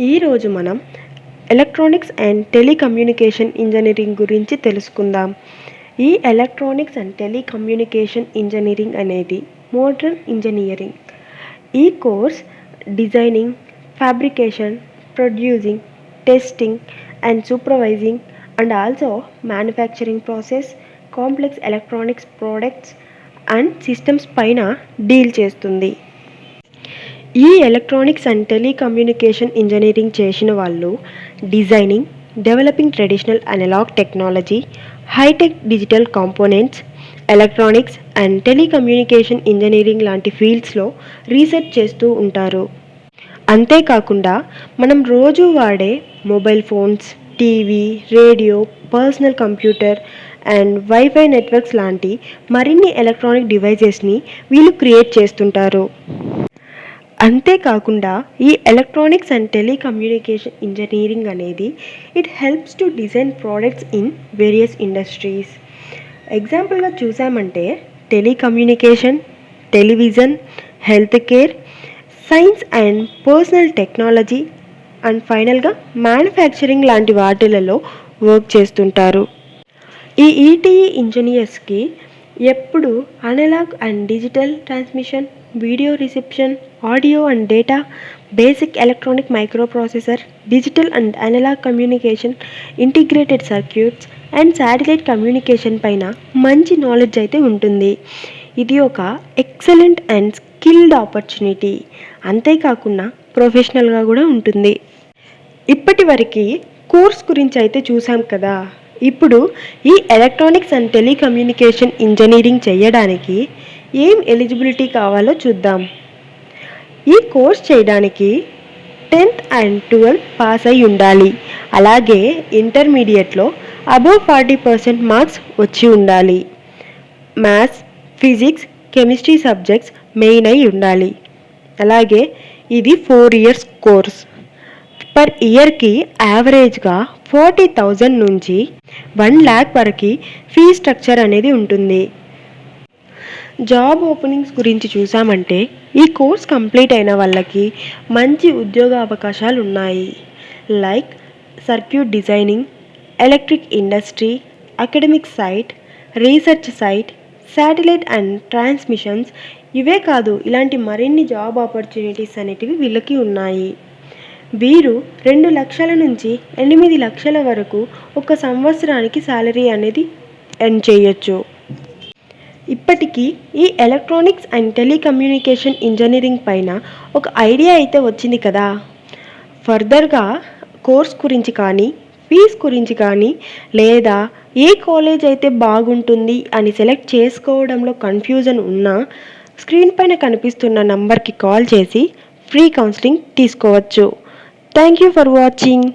ఈరోజు మనం electronics and telecommunication engineering గురించి తెలుసుకుందాం. ఈ ఎలక్ట్రానిక్స్ అండ్ టెలికమ్యూనికేషన్ ఇంజనీరింగ్ అనేది మోడర్న్ ఇంజనీరింగ్. ఈ course designing, fabrication, producing, testing and supervising and also manufacturing process, complex electronics products and systems పైన deal చేస్తుంది. ఈ ఎలక్ట్రానిక్స్ అండ్ టెలికమ్యూనికేషన్ ఇంజనీరింగ్ చేసిన వాళ్ళు designing, developing traditional analog technology, hi tech digital components, electronics and telecommunication engineering లాంటి ఫీల్డ్స్లో research చేస్తూ ఉంటారు. అంతేకాకుండా మనం రోజు వాడే mobile phones, TV, radio, personal computer and wifi networks లాంటి మరిన్ని ఎలక్ట్రానిక్ డివైజెస్ని వీళ్ళు క్రియేట్ చేస్తుంటారు. అంతేకాకుండా ఈ ఎలక్ట్రానిక్స్ అండ్ టెలికమ్యూనికేషన్ ఇంజనీరింగ్ అనేది it helps to design products in various industries. ఎగ్జాంపుల్గా చూసామంటే telecommunication, television, health care, science and personal technology and ఫైనల్గా మ్యానుఫ్యాక్చరింగ్ లాంటి వాటిలలో వర్క్ చేస్తుంటారు. ఈ ఈటీఈ ఇంజనీర్స్కి ఎప్పుడు analog and digital transmission, video reception, audio and data, basic electronic microprocessor, digital and analog communication, integrated circuits and satellite communication పైన మంచి knowledge అయితే ఉంటుంది. ఇది ఒక ఎక్సలెంట్ అండ్ స్కిల్డ్ ఆపర్చునిటీ. అంతేకాకుండా ప్రొఫెషనల్గా కూడా ఉంటుంది. ఇప్పటి వరకు కోర్స్ గురించి అయితే చూసాం కదా. ఇప్పుడు ఈ ఎలక్ట్రానిక్స్ అండ్ టెలికమ్యూనికేషన్ ఇంజనీరింగ్ చేయడానికి ఏం ఎలిజిబిలిటీ కావాలో చూద్దాం. ఈ కోర్స్ చేయడానికి 10th and 12th పాస్ అయి ఉండాలి. అలాగే ఇంటర్మీడియట్లో అబోవ్ 40% మార్క్స్ వచ్చి ఉండాలి. Maths, physics, chemistry subjects main అయి ఉండాలి. అలాగే ఇది 4 years కోర్స్. పర్ ఇయర్కి యావరేజ్గా 40,000 నుంచి 1 lakh వరకు ఫీ స్ట్రక్చర్ అనేది ఉంటుంది. జాబ్ ఓపెనింగ్స్ గురించి చూసామంటే ఈ కోర్స్ కంప్లీట్ అయిన వాళ్ళకి మంచి ఉద్యోగ అవకాశాలు ఉన్నాయి. Like circuit designing, electric industry, academic site, research site, satellite and transmissions. ఇవే కాదు, ఇలాంటి మరిన్ని జాబ్ ఆపర్చునిటీస్ అనేటివి వీళ్ళకి ఉన్నాయి. వీరు 2 లక్షల నుంచి 8 లక్షల వరకు ఒక సంవత్సరానికి శాలరీ అనేది ఎర్న్ చేయొచ్చు. ఇప్పటికీ ఈ ఎలక్ట్రానిక్స్ అండ్ టెలికమ్యూనికేషన్ ఇంజనీరింగ్ పైన ఒక ఐడియా అయితే వచ్చింది కదా. ఫర్దర్గా కోర్స్ గురించి కానీ, ఫీజ్ గురించి కానీ, లేదా ఏ కాలేజ్ అయితే బాగుంటుంది అని సెలెక్ట్ చేసుకోవడంలో కన్ఫ్యూజన్ ఉన్నా స్క్రీన్ పైన కనిపిస్తున్న నంబర్కి కాల్ చేసి ఫ్రీ కౌన్సిలింగ్ తీసుకోవచ్చు. Thank you for watching.